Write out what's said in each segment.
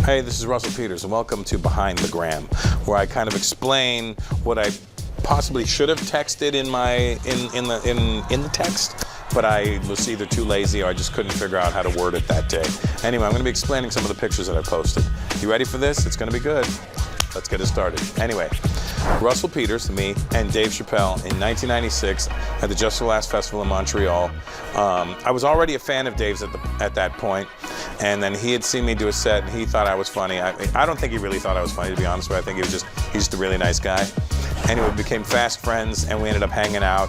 Hey, this is Russell Peters, and welcome to Behind the Gram, where I kind of explain what I possibly should have texted in the text, but I was either too lazy or I just couldn't figure out how to word it that day. Anyway, I'm going to be explaining some of the pictures that I posted. You ready for this? It's going to be good. Let's get it started. Anyway, Russell Peters, me, and Dave Chappelle in 1996 at the Just for Laughs Festival in Montreal. I was already a fan of Dave's at that point, and then he had seen me do a set, and he thought I was funny. I don't think he really thought I was funny, to be honest with you. I think he's just a really nice guy. Anyway, we became fast friends, and we ended up hanging out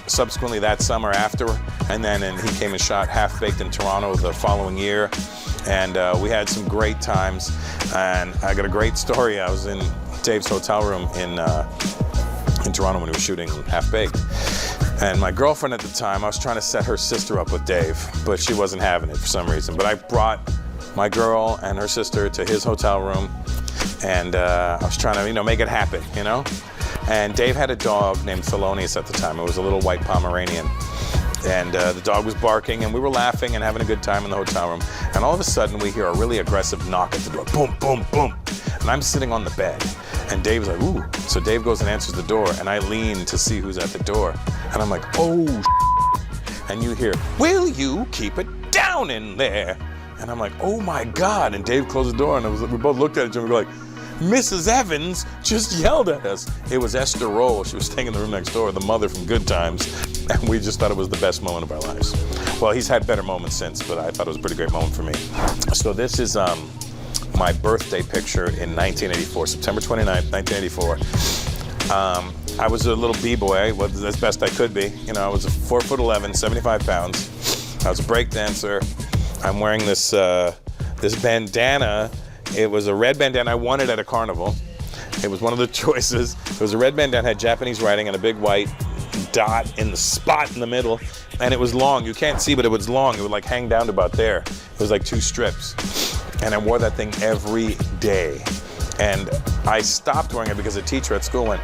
subsequently that summer after, and he came and shot Half Baked in Toronto the following year. And we had some great times, and I got a great story. I was in Dave's hotel room in Toronto when he was shooting Half Baked, and my girlfriend at the time, I was trying to set her sister up with Dave, but she wasn't having it for some reason. But I brought my girl and her sister to his hotel room, and I was trying to, make it happen, And Dave had a dog named Thelonious at the time. It was a little white Pomeranian. And the dog was barking, and we were laughing and having a good time in the hotel room. And all of a sudden, we hear a really aggressive knock at the door. Boom, boom, boom. And I'm sitting on the bed. And Dave's like, ooh. So Dave goes and answers the door, and I lean to see who's at the door. And I'm like, oh, and you hear, will you keep it down in there? And I'm like, oh my God. And Dave closed the door, and we both looked at each other and we were like, Mrs. Evans just yelled at us. It was Esther Roll. She was staying in the room next door, the mother from Good Times, and we just thought it was the best moment of our lives. Well, he's had better moments since, but I thought it was a pretty great moment for me. So this is my birthday picture in 1984, September 29th, 1984. I was a little b-boy, as best I could be. I was 4'11", 75 pounds. I was a break dancer. I'm wearing this bandana. It was a red bandana. I won it at a carnival. It was one of the choices. It was a red bandana, had Japanese writing and a big white dot in the spot in the middle. And it was long. You can't see, but it was long. It would like hang down to about there. It was like 2 strips. And I wore that thing every day. And I stopped wearing it because a teacher at school went,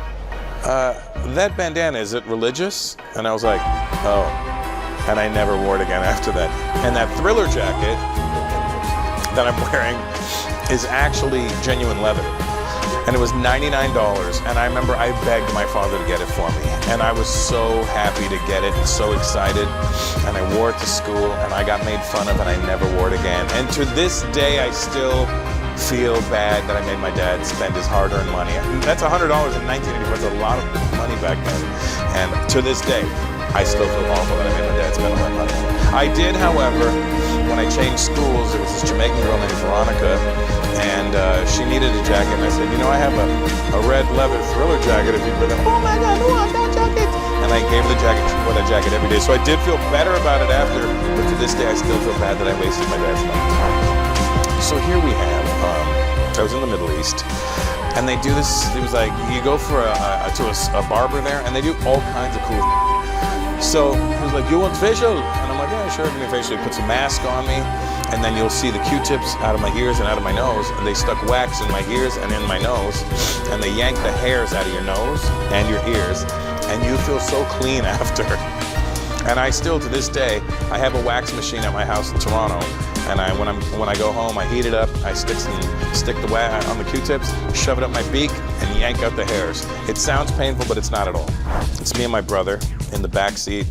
that bandana, is it religious? And I was like, oh. And I never wore it again after that. And that Thriller jacket that I'm wearing is actually genuine leather. And it was $99, and I remember I begged my father to get it for me. And I was so happy to get it and so excited. And I wore it to school, and I got made fun of, and I never wore it again. And to this day, I still feel bad that I made my dad spend his hard-earned money. That's $100 in 1984. That's a lot of money back then. And to this day, I still feel awful that I made my dad spend all that money. I did, however, when I changed schools, there was this Jamaican girl named Veronica, and she needed a jacket, and I said, I have a red leather Thriller jacket if you put it. Oh my God, I want that jacket! And I gave her the jacket. She wore that jacket every day. So I did feel better about it after, but to this day I still feel bad that I wasted my dad's money. So here we have, I was in the Middle East, and they do this. It was like you go for a barber there, and they do all kinds of cool. So he was like, you want facial? And I'm like, yeah, sure, give me a facial. He puts a mask on me, and then you'll see the Q-tips out of my ears and out of my nose, and they stuck wax in my ears and in my nose, and they yank the hairs out of your nose and your ears, and you feel so clean after. And I still, to this day, I have a wax machine at my house in Toronto, and when I go home, I heat it up, I stick the wax on the Q-tips, shove it up my beak, and yank out the hairs. It sounds painful, but it's not at all. It's me and my brother in the back seat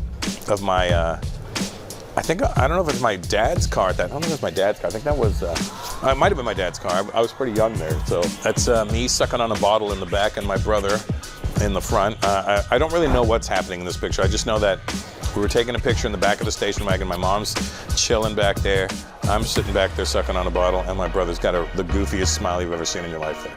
of my, I don't know if it's my dad's car. I don't think it was my dad's car. I think that was, it might have been my dad's car. I was pretty young there. So that's me sucking on a bottle in the back and my brother in the front. I don't really know what's happening in this picture. I just know that we were taking a picture in the back of the station wagon. My mom's chilling back there. I'm sitting back there sucking on a bottle, and my brother's got the goofiest smile you've ever seen in your life there.